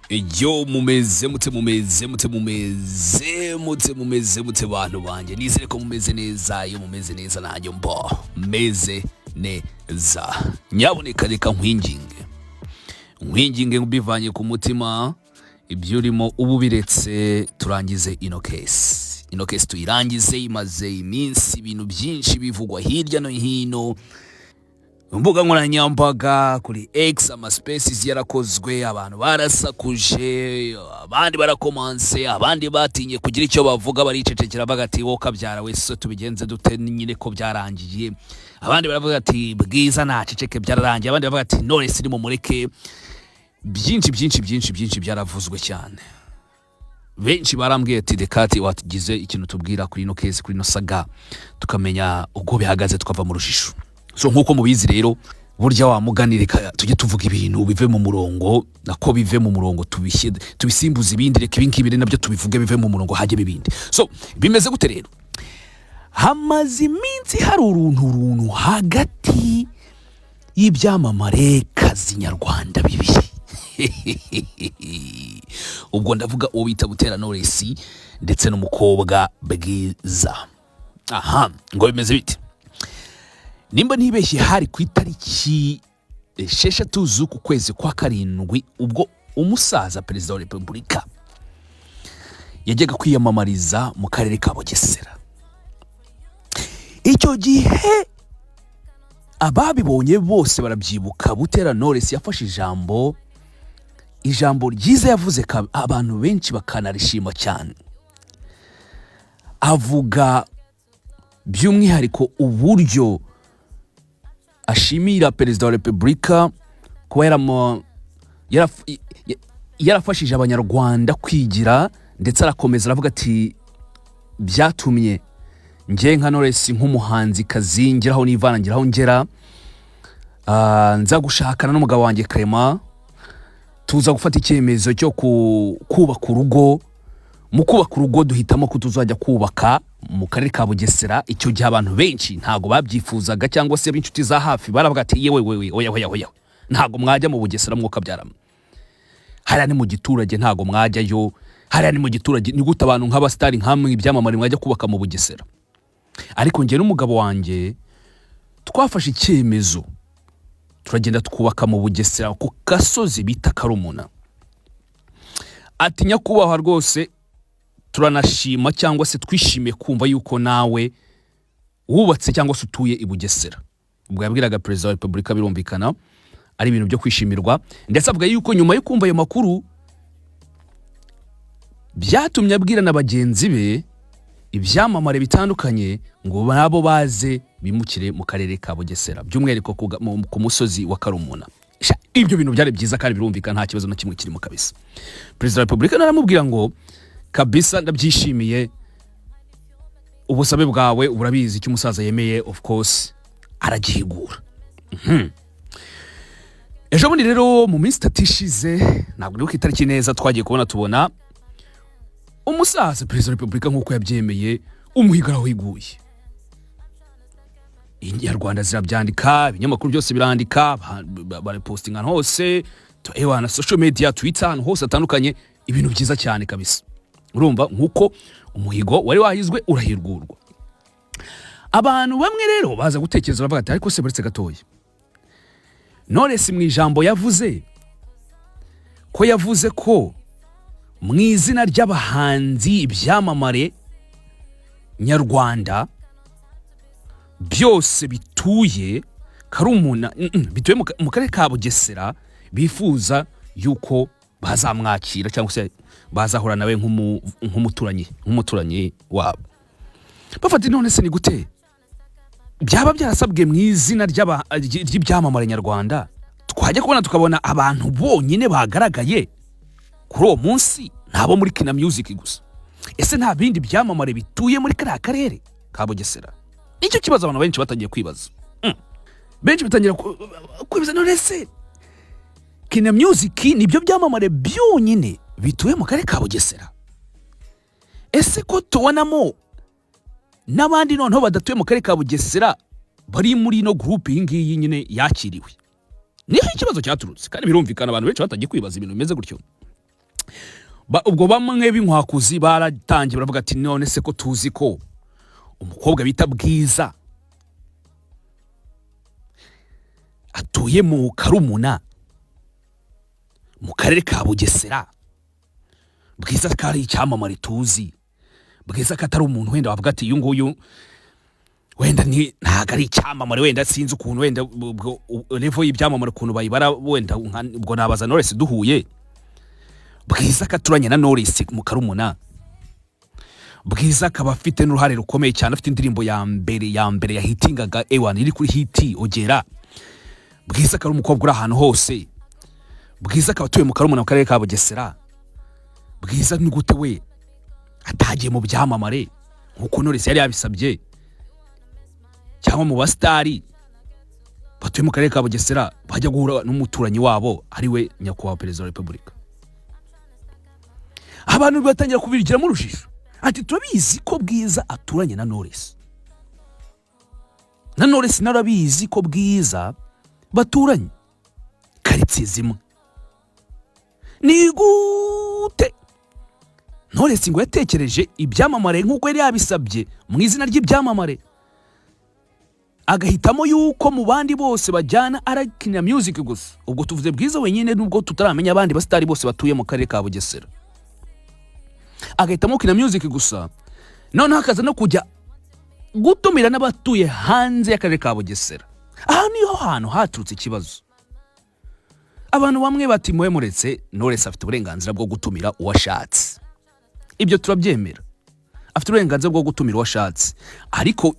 Yo mumeze mute bantu banje nizere ko mumeze neza yo mumeze neza nanjye meze neza nyaboneka reka nkwinginge ngubivanye ku mutima ibyo urimo ubu biretse turangize ino case tuyirangize imaze iminsi ibintu byinshi bivugwa hirya no hino mbuga nkoranyambaga kuri X spaces yarakozwe abantu barasakuje abandi barakomanse abandi batinye kugira icyo bavuga baricecekera bagati wo kabyara wese tubigenze dute nyine ko byarangiye abandi baravuga ati bwiza naceceke byararangiye abandi bavuga ati none siri mu mureke byinshi byaravuzwe cyane benshi barambwiye ati dekati watugize ikintu tubwira kuri ino case kuri ino saga tukamenya uko bihagaze tukava mu rushisho. So nkuko mubizi rero burya wa muganireka tujye tuvuga ibintu bive mu murongo nako bive mu murongo tubisimbuza ibindi reka ibinkibi nabyo tubivuge bive mu murongo haje bibindi. So bimeze gute rero hamaze iminsi hari uruntu hagati y'ibyamamare kazi nyarwanda bibiri ubwo ndavuga uwo bita Butera Knowless ndetse n'umukobwa Bwiza. Aha ngo bimeze bite nimba ntibeshye hari ku itariki 6 z'uku kwezi kwa karindwi ubwo umusaza Perezida wa Repubulika yajyaga kwiyamamariza mu karere ka Bugesera. Icyo gihe ababibonye bose barabyibuka Butera Knowless yafashe ijambo ryiza yavuze abantu benshi bakanarishima cyane. Avuga by'umwihariko uburyo ashimira Perezida wa Repubulika kuba yarafashije abanyarwanda kwigira ndetse arakomeza aravuga ati byatumye nge nka Knowless nk'umuhanzi kazi ngeraho nivana ngeraho ngera nza gushakana n'umugabo wanjye Clement tuza gufata icyemezo cyo kubaka urugo mu kubaka urugo duhitamo ko tuzajya kubaka mu karere ka Bugesera. Icyo gihe abantu benshi ntago babyifuzaga cyangwa se b'inshuti za hafi baravuga ati yewe oya ntago mwajya mu Bugesera mwuka byarama hariya ni mu giturage ntago mwajyayo hariya ni mu giturage ni gute abantu nk'abastari nkamwe ibyamamare mwajya kubaka mu Bugesera. Ariko nge n'umugabo wanjye twafashe icyemezo turagenda twubaka mu Bugesera ku gasozi bita Karumuna. Ati nyakubahwa rwose turanashima cyangwa se twishimiye kumva yuko nawe wubatse cyangwa se utuye i Bugesera. Ubwo yabwiraga Perezida wa Repubulika birumvikana ari ibintu byo kwishimirwa ndetse avuga yuko nyuma yo kumva ayo makuru byatumye abwira na bagenzi be ibyamamare bitandukanye ngo nabo baze bimukire mu karere ka Bugesera by'umwihariko ku musozi wa Karumuna. Ibyo bintu byari byiza kandi birumvikana nta kibazo na kimwe kirimo kabisa. Perezida wa Repubulika naramubwira ngo kabisa ndabyishimiye ubusabe bwawe urabizi icyo umusaza yemeye of course aragihigura. Ejo bundi rero mu minsi tatishize ntabwo ndi itariki neza twagiye tubona umusaza Perezida wa Repubulika nkuko yabyemeye umuhigara wiguye. Inyarwanda zirabyandika ibinyamakuru byose birandika baripostinga hose na social media Twitter ahantu hose atandukanye ibintu byiza cyane kabisa. Urumva nkuko umuhigo wari wahizwe urahirgurwa. Abantu bamwe rero baza gutekereza bavuga ati ariko se buretse gatoya Knowless mu ijambo yavuze ko mu izina ry'abahanzi ibyamamare nyarwanda byose bituye Karumuna bituye mu karere ka Bugesera bifuza yuko bazamwakira cyangwa se bazahura nawe nk'umuturanyi wabo. Bafata none se ni gute byaba byarasabwe mu izina ry'ibyamamare nyarwanda twajya kubona tukabona abantu bonyine bagaragaye kuri uwo munsi ntabo muri Kina Music gusa. Ese nta bindi byamamare bituye muri kariya karere ka Bugesera? Nicyo kibazo abantu benshi batangiye kwibaza. Benshi bitangira kwibaza none se Kina Music nibyo byamamare byonyine bituye mu karere ka Bugesera? Ese ko tubonamo n'abandi noneho badatuye mu karere ka Bugesera bari muri no group iyi nyine yakiriwe? Niho ikibazo cyaturutse kandi birumvikana abantu benshi batangiye kwibaza ibintu bimeze gutyo. ubwo bamwe b'inkwakuzi baratangiye baravuga ati none se ko tuzi ko umukobwa bita Bwiza atuye mu Karumuna mu karere ka Bugesera, Bwiza kari icyamamare tuzi, Bwiza katari umuntu wenda wavuga ati uyu nguyu wenda ntago ari icyamamare, wenda sinzi ukuntu wenda level y'ibyamamare ukuntu bayibara, wenda ubwo nabaza Knowless duhuye, Bwiza katuranye na Knowless mu Karumuna, Bwiza akaba afite n'uruhare rukomeye cyane, afite indirimbo ya mbere ya hitingaga ewan iri kuri hiti ogera. Bwiza kari umukobwa uri ahantu hose, Bwiza akaba atuye mu Karumuna mu karere ka Bugesera. Bwiza ni gute we atagiye mu byamamare nkuko Knowless yari yabisabye, cyangwa mu bastari batuye mu karere ka Bugesera bajya guhura n'umuturanyi wabo ari we nyakubahwa Perezida wa Repubulika? Abantu batangira kubirigiramo urujijo ati turabizi ko Bwiza aturanye na Knowless, na Knowless narabizi ko Bwiza baturanye karitsiye zimwe, ni gute Knowless ngo yatekereje ibyamamare nkuko yari yabisabye mu izina ry'ibyamamare, agahitamo yuko mu bandi bose bajyana arakina music gusa? Ubwo tuvuze Bwiza wenyine nubwo tutaramenya abandi bastari bose batuye mu karere ka Bugesera, agahitamo kina music gusa, noneho akaza no kujya gutumira n'abatuye hanze y'akarere ka Bugesera. Aha niho hantu haturutse ikibazo. Abantu bamwe bati muwe muretse Knowless afite uburenganzira bwo gutumira uwashatse, ibyo turabyemera, afite uburenganzira bwo gutumira uwashatse, ariko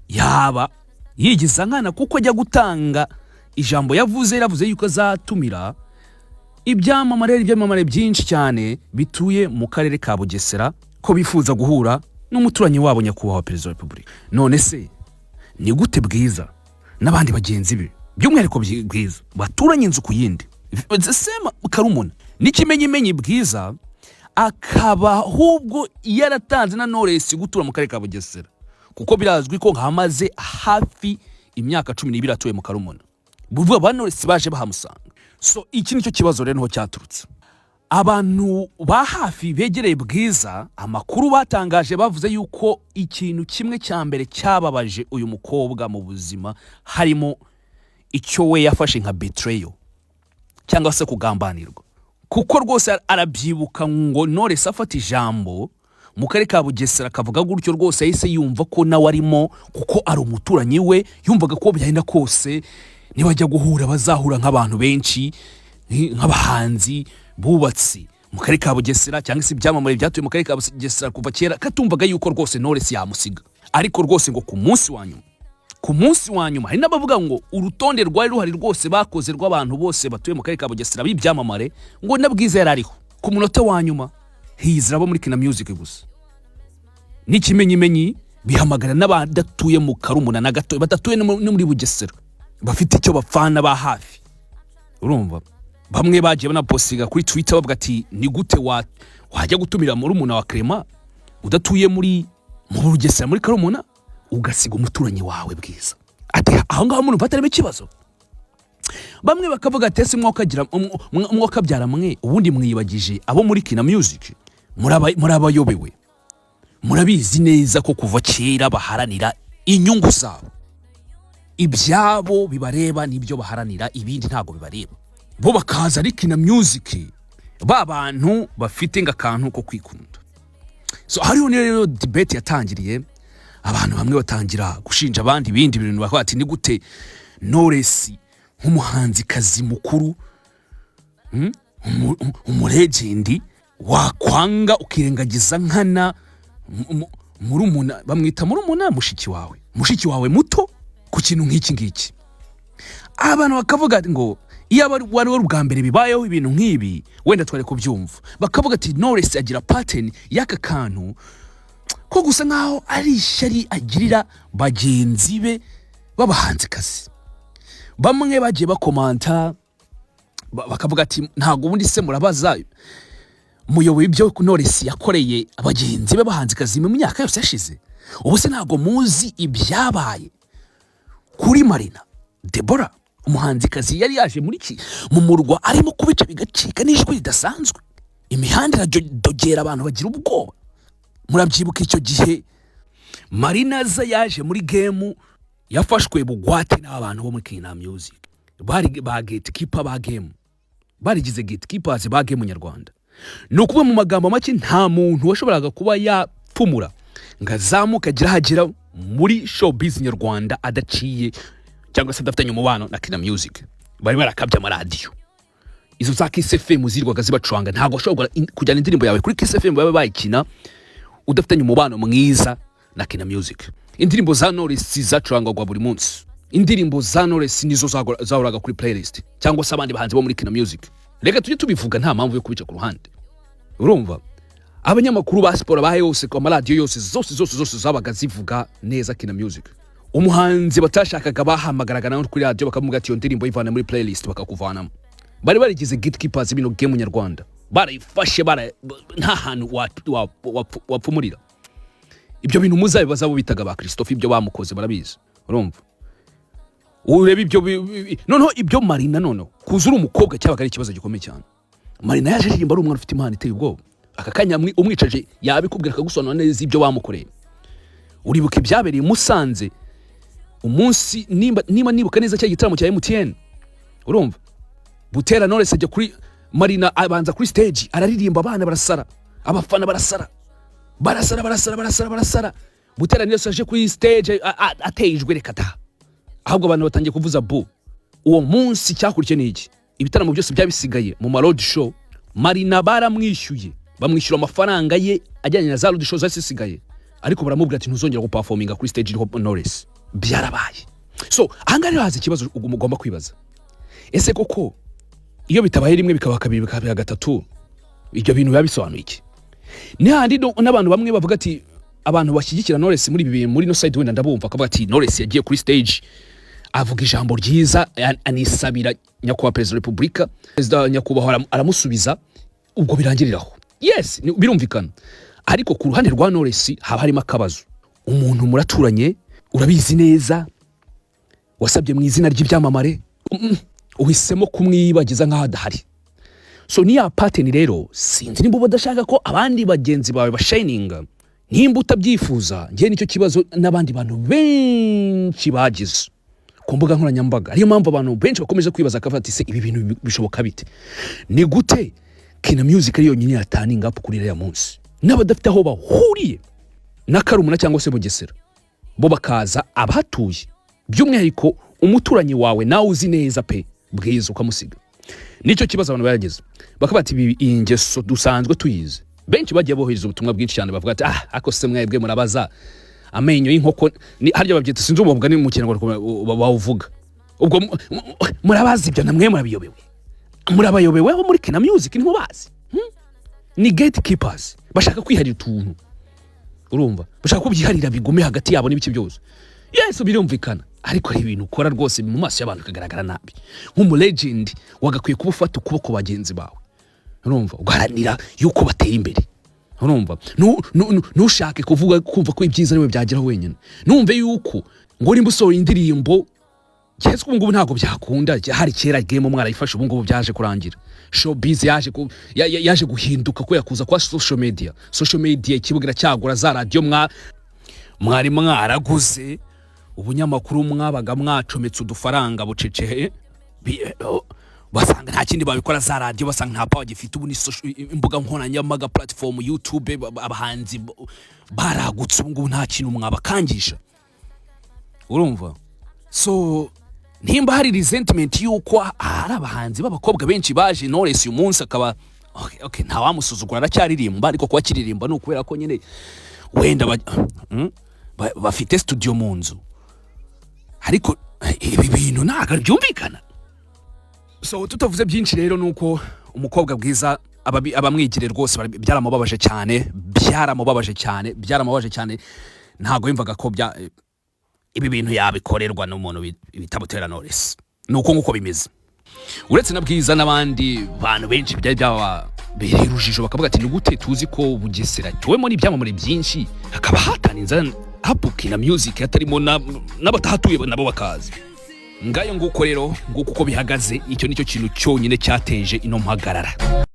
yaba yigiza nkana kuko ajya gutanga ijambo yavuze yuko azatumira ibyamamare byinshi cyane bituye mu karere ka Bugesera, ko bifuza guhura n'umuturanyi wabo nyakubahwa Perezida wa Repubulika. None se ni gute Bwiza n'abandi bagenzi be by'umwihariko Bwiza baturanye inzu ku yindi sema Karumuna n'ikimenyimenyi Bwiza akaba ahubwo yaratanze na Knowless gutura mu karere ka Bugesera, kuko birazwi ko nkamaze hafi imyaka 12 atuye mu Karumuna, buvuga ba Knowless baje bahamusanga. So iki nicyo kibazo rero niho cyaturutse. Abantu ba hafi begereye Bwiza amakuru batangaje bavuze yuko ikintu kimwe cya mbere cyababaje uyu mukobwa mu buzima harimo icyo we yafashe nka betrayal cyangwa se kugambanirwa, kuko rwose arabyibuka ngo Knowless afata ijambo mu karere ka Bugesera akavuga gutyo, rwose yahise yumva ko nawe arimo, kuko ari umuturanyi we, yumvaga ko byahenda kose nibajya guhura bazahura nk'abantu benshi, nk'abahanzi bubatsi mu karere ka Bugesera cyangwa se ibyamamare byatuye mu karere ka Bugesera kuva kera, katumvaga yuko rwose Knowless yamusiga. Ariko rwose ngo ku munsi wa nyuma hari n'abavuga ngo urutonde rwari ruhari rwose bakoze rw'abantu bose batuye mu karere ka Bugesera b'ibyamamare, ngo na Bwiza yari ariho ku munota wa nyuma, hizira abo muri kina music gusa. N'ikimenyimenyi bihamagara n'abadatuye mu Karumuna na gato batatuye no muri Bugesera bafite icyo bafana ba hafi. Urumva bamwe bagiye banaposiga kuri Twitter bavuga ati ni gute wajya gutumira muri umuna wa Clement udatuye mu Bugesera muri Karumuna ugasiga umuturanyi wawe Bwiza? Ati aho ngaho umuntu batareme ikibazo. Bamwe bakavuga ati ese mwakabyara mwe ubundi mwiyibagije abo muri kina music murabayobewe, murabizi neza ko kuva kera baharanira inyungu zabo, ibyabo bibareba nibyo baharanira, ibindi ntago bibareba. Bo bakaza ari kina music ba bantu bafite ngakantu ko kwikunda. So hariho rero debate yatangiriye, abantu bamwe batangira gushinja abandi ibindi bintu, bakaba ati ni gute Knowless nk'umuhanzi kazi mukuru umulegendi wakwanga ukirengagiza nkana murumuna, bamwita murumuna mushiki wawe muto ku kintu nk'iki ngiki. Abantu bakavuga ngo iyo wari ubwa mbere bibayeho ibintu nk'ibi wenda twari kubyumva, bakavuga ati Knowless agira pattern y'aka kantu ko gusa nkaho ari ishyari agirira bagenzi be b'abahanzi kazi. Bamwe bagiye bakomanta bakavuga ati ntago ubundi se murabaza muyoboye ibyo Knowless yakoreye abagenzi be bahanzi kazi mu myaka yose yashize? Ubu se ntago muzi ibyabaye kuri Marina Deborah umuhanzi kazi yari yaje muri mu murwa arimo kubica bigacika n'ijwi bidasanzwe, imihanda iradogera abantu bagira ubwoba. Murabyibuka icyo gihe Marinaza yaje muri game yafashwe bugwate n'abantu bo muri Kina Music, bari ba gatekeeper ba game, barigize gatekeepers ba game nyarwanda. No kuba mu magambo make nta muntu washoboraga kuba yapfumura ngazamuka agira hagira muri showbiz nyarwanda adaciye cyangwa se adafitanye umubano na Kina Music. Bari barakabya amaradiyo, izo za Kiss FM zirwaga zibacuranga. Ntago ushobora kujyana indirimbo yawe kuri Kiss FM babe bayikina udafitanye umubano mwiza na Kina Music. Indirimbo za Knowless zacurangwa buri munsi, indirimbo za Knowless nizo zahoraga kuri playlist cyangwa se abandi bahanzi bo muri Kina Music. Reka tujye tubivuga nta mpamvu yo kubica ku ruhande. Urumva abanyamakuru ba sport bahe yose ku amaradiyo yose zose zabaga zivuga neza Kina Music. Umuhanzi batashakaga bahamagaraga nawe kuri radio bakamuga ati yo ndirimbo ivana muri playlist bakakuvanamo. Bari barigize gatekeepers bino game nyarwanda, barayifashe nta hantu wapfumurira. Ibyo bintu muzabe bazabo bitaga ba Christophe, ibyo bamukoze barabizi. Urumva urebe ibyo noneho ibyo Marina noneho kuzura umukobwa cyabaga ari ikibazo gikomeye cyane. Marina yaje aririmba ari umwana ufite impano iteye ubwoba, akakanya umwicaje yabikubwira akagusobanura neza ibyo bamukoreye. Uribuka ibyabereye Musanze umunsi nimba nibuka neza cya gitaramo cya MTN. Urumva Butera Knowless ajya kuri Marina abanza kuri stage araririmba, abana barasara, abafana barasara. Butera Knowless aje kuri stage atejwe rekata, ahubwo abantu batangiye kuvuza bu. Uwo munsi cyakurikiye n'iki, ibitaramo byose byabisigaye mu road show. Marina baramwishyuye, bamwishyura amafaranga ye ajyanye na za road show zasigaye, ariko baramubwira ati ntuzongera guperforminga kuri stage iriho Knowless. Byarabaye. So ahangari haza ikibazo ugomba kwibaza, ese koko iyo bitabaye rimwe bikaba kabiri bikaba gatatu, ibyo bintu bisobanuye iki? Ni handi n'abantu bamwe bavuga ati abantu bashyigikira Knowless muri bibi muri no side wenda ndabumva akavuga ati Knowless yagiye kuri stage avuga ijambo ryiza anisabira nyakubahwa Perezida wa Repubulika, Perezida nyakubahwa aramusubiza, ubwo birangiriraho. Yes, birumvikana. Ariko ku ruhande rwa Knowless haba harimo akabazo. Umuntu muraturanye, urabizi neza, wasabye mu izina ry'ibyamamare, uhisemo kumwibagiza nkaho adahari. So niya pattern rero sinzi nimba badashaka ko abandi bagenzi bawe bashininga, nimba utabyifuza. Ngiye nicyo kibazo n'abandi bantu benshi bagize ku mbuga nkoranyambaga. Ariyo mpamvu abantu benshi bakomeje kwibaza akafata ise ibi bintu bishoboka bite, ni gute Kina Music ariyo nyine yataninga up kuri ya munsi n'abadafite aho bahuriye na Karumuna cyangwa se Bugesera, bo bakaza abahatuye, by'umwihariko umuturanyi wawe nawe uzi neza pe bwiza ukamusiga. Nicyo kibazo abantu barageze bakabati ibi ingeso dusanzwe tuyize. Benshi bagiye bohereza ubutumwa bwinshi cyane bavuga ati ako se mwebwe murabaza amenyo y'inkoko ni harya babyita sinzi umuvuga ni mu Kinyarwanda bawuvuga. Ubwo murabazi ibyo namwe murabayobewe bo muri Kina Music niho bazi. Ni gatekeepers bashaka kwiharira utuntu. Urumva bashaka kubyiharira bigume hagati yabo n'ibiki byose. Yes, birumvikana, ariko ari ibintu ukora rwose mu maso y'abantu kagaragara nabi. Nk'umu legend wagakwiye kuba ufata ukuboko bagenzi bawe. Urumva ugaharanira yuko batera imbere. Urumva nushake kuvuga kumva ko ibyiza niwe byageraho wenyine. Numve yuko ngo nimba usohoye indirimbo cyese ubu ngubu ntago byakunda, hari kera game mwarayifashe ubu ngubu byaje kurangira. Showbiz yaje guhinduka ko yakuza kwa social media ikibugira cyagura za radio mwari mwaraguze ubunyamakuru mwabaga mwacometse udufaranga bucece basanga nta kindi babikora za radio, basanga nta power gifite ubu ni imbuga nkoranyambaga platform YouTube, abahanzi baragutse ubu ngubu nta kintu mwabakangisha. Urumva so nimba hari resentment yuko ari abahanzi b'abakobwa benshi baje Knowless uyu munsi akaba okay nta wamusuzugura aracyaririmba, ariko kwa kiririmba no kubera ko nyine wenda bafite studio mu nzu, ariko ibi bintu ntago byumvikana. So tutavuze byinshi rero nuko umukobwa bwiza abamwigire rwose byaramubabaje cyane, ntago yumvaga ko ibi bintu yabikorerwa n'umuntu bitabutera Knowless. Nuko nguko bimeze. Uretse na bwiza n'abandi bantu benshi bereye urujijo bakavuga ati nugute tuzi ko Bugesera tuwemo n'ibyamamare byinshi hakaba hataninza hapo Kina Music hatarimo n'abatahatuye nabo bakazi. Ngayo nguko rero nguko uko bihagaze, icyo nicyo kintu cyonyine cyateje ino mpagarara.